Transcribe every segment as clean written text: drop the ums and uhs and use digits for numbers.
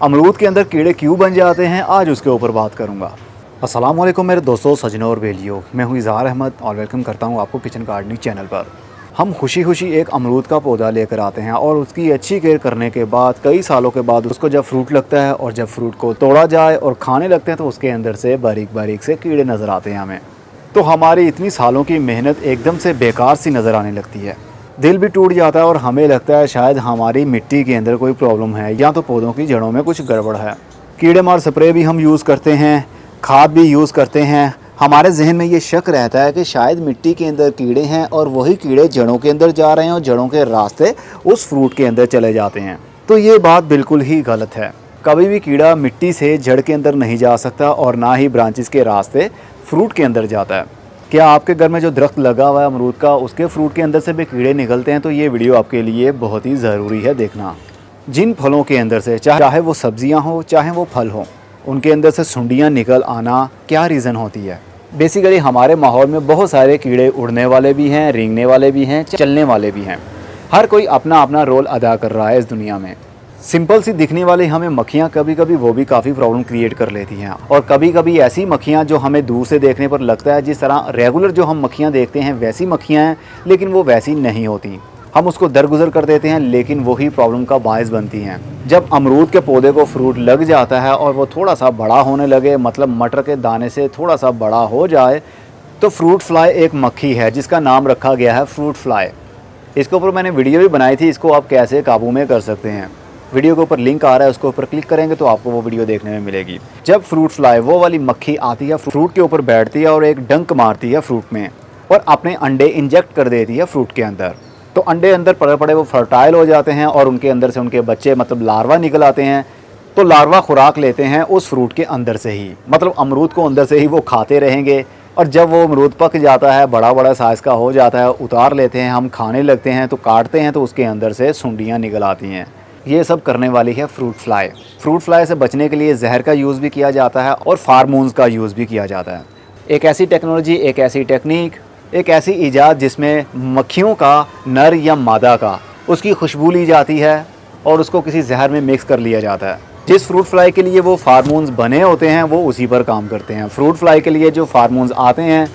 अमरूद के अंदर कीड़े क्यों बन जाते हैं, आज उसके ऊपर बात करूंगा। अस्सलाम वालेकुम मेरे दोस्तों, सजनों और बेलियों, मैं हूं इज़हार अहमद और वेलकम करता हूं आपको किचन गार्डनिंग चैनल पर। हम खुशी खुशी एक अमरूद का पौधा लेकर आते हैं और उसकी अच्छी केयर करने के बाद कई सालों के बाद उसको जब फ्रूट लगता है और जब फ्रूट को तोड़ा जाए और खाने लगते हैं तो उसके अंदर से बारीक बारीक से कीड़े नज़र आते हैं हमें। तो हमारी इतनी सालों की मेहनत एकदम से बेकार सी नज़र आने लगती है, दिल भी टूट जाता है और हमें लगता है शायद हमारी मिट्टी के अंदर कोई प्रॉब्लम है या तो पौधों की जड़ों में कुछ गड़बड़ है। कीड़े मार स्प्रे भी हम यूज़ करते हैं, खाद भी यूज़ करते हैं। हमारे जहन में ये शक रहता है कि शायद मिट्टी के अंदर कीड़े हैं और वही कीड़े जड़ों के अंदर जा रहे हैं और जड़ों के रास्ते उस फ्रूट के अंदर चले जाते हैं। तो ये बात बिल्कुल ही गलत है। कभी भी कीड़ा मिट्टी से जड़ के अंदर नहीं जा सकता और ना ही ब्रांचेस के रास्ते फ्रूट के अंदर जाता है। क्या आपके घर में जो दरख्त लगा हुआ है अमरूद का, उसके फ्रूट के अंदर से भी कीड़े निकलते हैं? तो ये वीडियो आपके लिए बहुत ही ज़रूरी है देखना। जिन फलों के अंदर से, चाहे वो सब्जियां हो चाहे वो फल हो, उनके अंदर से सुंडियां निकल आना क्या रीज़न होती है? बेसिकली हमारे माहौल में बहुत सारे कीड़े उड़ने वाले भी हैं, रेंगने वाले भी हैं, चलने वाले भी हैं। हर कोई अपना अपना रोल अदा कर रहा है इस दुनिया में। सिंपल सी दिखने वाली हमें मक्खियाँ कभी कभी वो भी काफ़ी प्रॉब्लम क्रिएट कर लेती हैं, और कभी कभी ऐसी मक्खियाँ जो हमें दूर से देखने पर लगता है जिस तरह रेगुलर जो हम मक्खियाँ देखते हैं वैसी मक्खियाँ हैं, लेकिन वो वैसी नहीं होती। हम उसको दरगुजर कर देते हैं लेकिन वही प्रॉब्लम का बायस बनती हैं। जब अमरूद के पौधे को फ्रूट लग जाता है और वो थोड़ा सा बड़ा होने लगे, मतलब मटर के दाने से थोड़ा सा बड़ा हो जाए, तो फ्रूट फ्लाई एक मक्खी है जिसका नाम रखा गया है फ्रूट फ्लाई। इसके ऊपर मैंने वीडियो भी बनाई थी, इसको आप कैसे काबू में कर सकते हैं। वीडियो के ऊपर लिंक आ रहा है, उसके ऊपर क्लिक करेंगे तो आपको वो वीडियो देखने में मिलेगी। जब फ्रूट फ्लाई वो वाली मक्खी आती है, फ्रूट के ऊपर बैठती है और एक डंक मारती है फ्रूट में और अपने अंडे इंजेक्ट कर देती है फ्रूट के अंदर, तो अंडे अंदर पड़े पड़े वो फर्टाइल हो जाते हैं और उनके अंदर से उनके बच्चे मतलब लार्वा निकल आते हैं। तो लार्वा खुराक लेते हैं उस फ्रूट के अंदर से ही, मतलब अमरूद को अंदर से ही वो खाते रहेंगे। और जब वो अमरूद पक जाता है, बड़ा बड़ा साइज़ का हो जाता है, उतार लेते हैं, हम खाने लगते हैं तो काटते हैं तो उसके अंदर से सुंडियाँ निकल आती हैं। ये सब करने वाली है फ्रूट फ्लाई। फ्रूट फ्लाई से बचने के लिए जहर का यूज़ भी किया जाता है और फार्मोन्स का यूज़ भी किया जाता है। एक ऐसी टेक्नोलॉजी, एक ऐसी टेक्निक, एक ऐसी ईजाद जिसमें मक्खियों का नर या मादा का उसकी खुशबू ली जाती है और उसको किसी जहर में मिक्स कर लिया जाता है। जिस फ्रूट फ्लाई के लिए वो फार्मोन्स बने होते हैं वो उसी पर काम करते हैं। फ्रूट फ्लाई के लिए जो फार्मोन्स आते हैं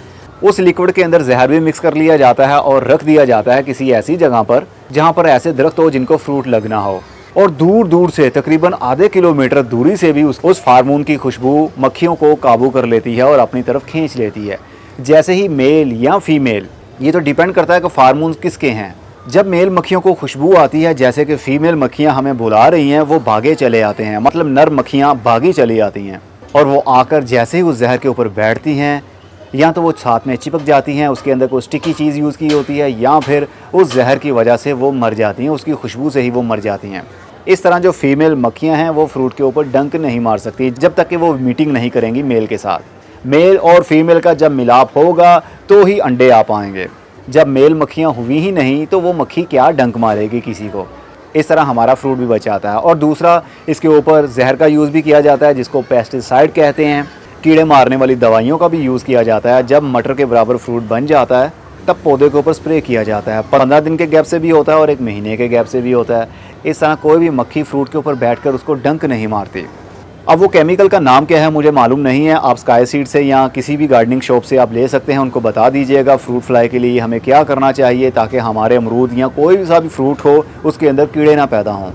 उस लिक्विड के अंदर जहर भी मिक्स कर लिया जाता है और रख दिया जाता है किसी ऐसी जगह पर जहाँ पर ऐसे दरख्त हो जिनको फ्रूट लगना हो, और दूर दूर से तकरीबन आधे किलोमीटर दूरी से भी उस फार्मून की खुशबू मक्खियों को काबू कर लेती है और अपनी तरफ खींच लेती है। जैसे ही मेल या फीमेल, ये तो डिपेंड करता है कि फार्मून्स किसके हैं। जब मेल मक्खियों को खुशबू आती है, जैसे कि फ़ीमेल मक्खियाँ हमें बुला रही हैं, वो भागे चले आते हैं, मतलब नर मक्खियाँ भागी चली आती हैं और वो आकर जैसे ही उस जहर के ऊपर बैठती हैं, या तो वो साथ में चिपक जाती हैं, उसके अंदर कोई स्टिकी चीज़ यूज़ की होती है, या फिर उस जहर की वजह से वो मर जाती हैं, उसकी खुशबू से ही वो मर जाती हैं। इस तरह जो फीमेल मक्खियां हैं वो फ्रूट के ऊपर डंक नहीं मार सकती जब तक कि वो मीटिंग नहीं करेंगी मेल के साथ। मेल और फीमेल का जब मिलाप होगा तो ही अंडे आ पाएंगे। जब मेल मक्खियां हुई ही नहीं तो वो मक्खी क्या डंक मारेगी किसी को। इस तरह हमारा फ्रूट भी बच जाता है। और दूसरा, इसके ऊपर जहर का यूज़ भी किया जाता है जिसको पेस्टिसाइड कहते हैं। कीड़े मारने वाली दवाइयों का भी यूज़ किया जाता है। जब मटर के बराबर फ्रूट बन जाता है तब पौधे के ऊपर स्प्रे किया जाता है। 15 दिन के गैप से भी होता है और 1 महीने के गैप से भी होता है। इस तरह कोई भी मक्खी फ्रूट के ऊपर बैठकर उसको डंक नहीं मारती। अब वो केमिकल का नाम क्या है मुझे मालूम नहीं है, आप स्काई सीड से या किसी भी गार्डनिंग शॉप से आप ले सकते हैं, उनको बता दीजिएगा फ्रूट फ्लाई के लिए हमें क्या करना चाहिए ताकि हमारे अमरूद या कोई भी सा भी फ्रूट हो उसके अंदर कीड़े ना पैदा हों।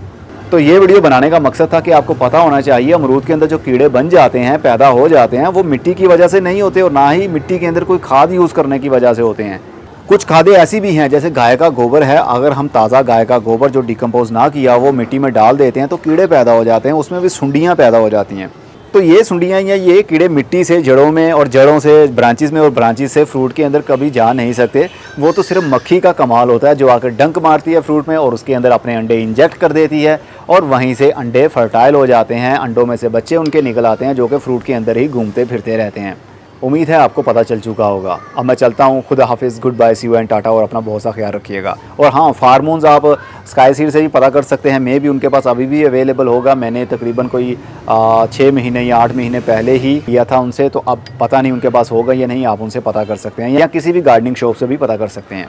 तो ये वीडियो बनाने का मकसद था कि आपको पता होना चाहिए अमरूद के अंदर जो कीड़े बन जाते हैं, पैदा हो जाते हैं, वो मिट्टी की वजह से नहीं होते और ना ही मिट्टी के अंदर कोई खाद यूज़ करने की वजह से होते हैं। कुछ खादें ऐसी भी हैं, जैसे गाय का गोबर है, अगर हम ताज़ा गाय का गोबर जो डिकम्पोज ना किया वो मिट्टी में डाल देते हैं तो कीड़े पैदा हो जाते हैं, उसमें भी सुंडियाँ पैदा हो जाती हैं। तो ये सुंडियाँ या ये कीड़े मिट्टी से जड़ों में और जड़ों से ब्रांचेस में और ब्रांचेस से फ्रूट के अंदर कभी जा नहीं सकते। वो तो सिर्फ मक्खी का कमाल होता है जो आकर डंक मारती है फ्रूट में और उसके अंदर अपने अंडे इंजेक्ट कर देती है और वहीं से अंडे फर्टाइल हो जाते हैं, अंडों में से बच्चे उनके निकल आते हैं जो कि फ्रूट के अंदर ही घूमते फिरते रहते हैं। उम्मीद है आपको पता चल चुका होगा। अब मैं चलता हूँ, खुदा हाफिज़, goodbye, see you and tata, और अपना बहुत सा ख्याल रखिएगा। और हाँ, फार्मोन्स आप स्काई सीड से भी पता कर सकते हैं, मे भी उनके पास अभी भी अवेलेबल होगा। मैंने तकरीबन कोई 6 महीने या 8 महीने पहले ही लिया था उनसे, तो अब पता नहीं उनके पास होगा या नहीं, आप उनसे पता कर सकते हैं या किसी भी गार्डनिंग शॉप से भी पता कर सकते हैं।